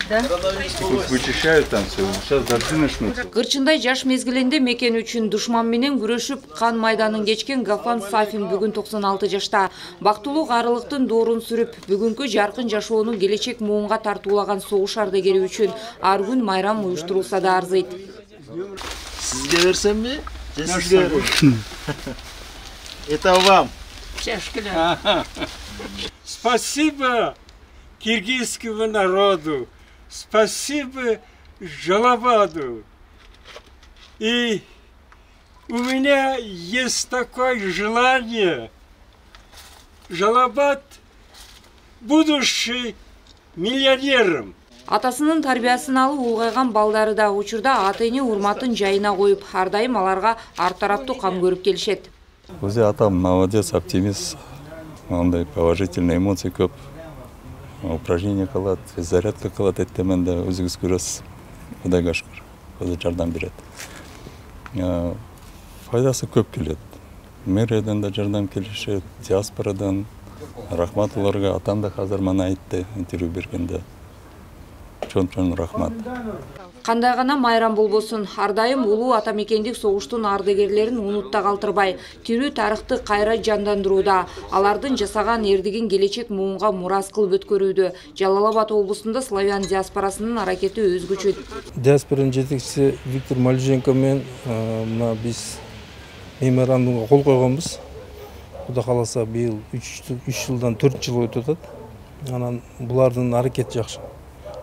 Да? Пусть вычищают там все, сейчас дожди начнутся. Кырчындай жаш мезгилинде мекен үчүн душман менен күрөшүп кан майданын кечкен Гафан Сафин бүгүн 96 жашта. Бактылуу карылыктын доорун сүрүп, бүгүнкү жаркын жашоонун келечек муунга тартуулаган согуш ардагери үчүн ар күн майрам уюштурулса да арзыйт. Сизге берсемби? Же сизге берем? Это вам. Спасибо киргизскому народу, спасибо Жалалабаду. И у меня есть такое желание, Жалалабад будущий миллионером. Атасынын тарбиясын алып улгайган балдары да учурда ата-эне урматын жайына коюп, ар дайым аларга ар тараптуу кам көрүп келишет. Өзі атам молодец, оптимист, ондай положительный эмоции көп. Упражнение кылат, зарядка кылат эттемен да өзүңүз көрөсүз. Кудайга шүкүр, өзү жардам берет. Файдасы көп келет. Мэриядан да жардам келишет, диаспорадан. Рахмат уларга, атам да азыр мана айтты интервью бергенде. Чон рахмат. Кандай гана майрам болбосун, ар дайым улуу атамекендик согуштун ардагерлерин унутта калтырбай, тирүү тарыхты кайра жандандырууда, алардын жасаган эрдигин келечек муунга мурас кылып өткөрүүдө. Жалал-Абад облусунда славян диаспорасынын аракети өзгөчө. Диаспоранын жетекчиси Виктор Малюженко менен мына биз меморандумга кол койгонбуз. Кудай кааласа быйыл 3 жылдан 4 жыл өтүп атат. Анан булардын аракети жакшы.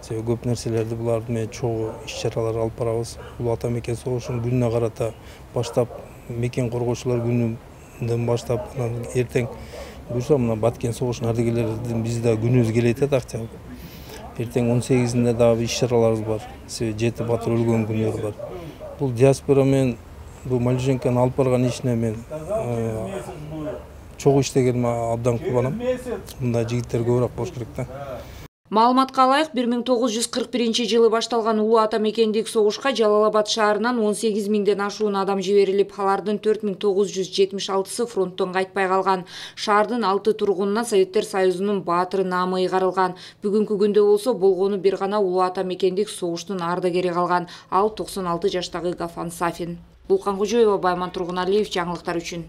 Көп нерселерди буларды менен чогуу иш-чаралар алып барабыз. Бул ата мекен согушунун күнүнө карата баштап, мекен коргоочулар күнүнөн баштап, эртең буюрса мына Баткен согушунун ардагерлеринин бизде күнүбүз келет октябрь. Эртең 18-inde дагы иш-чараларыбыз бар. Жети батыр өлгөн күндөр бар. Бул диаспора менен бул Малюженконун алып барган ишине мен чогуу иштегениме абдан кубанам. Мындай жигиттер көбүрөөк болуш керек да. Маалыматка ылайык 1941-жылы башталган улуу ата мекендик согушка Жалал-Абад шаарынан 18 миңден ашуун адам жиберилип, алардын 4976-сы фронттон кайтпай калган. Шаардын 6 тургунуна Советтер Союзунун баатыры наамы ыйгарылган. Бүгүнкү күндө болсо болгону бир гана улуу ата мекендик согуштун ардагери калган. Ал 96 жаштагы Гафан Сафин. Улкан Кожоева, Байман Тургуналиев, жаңылыктар үчүн.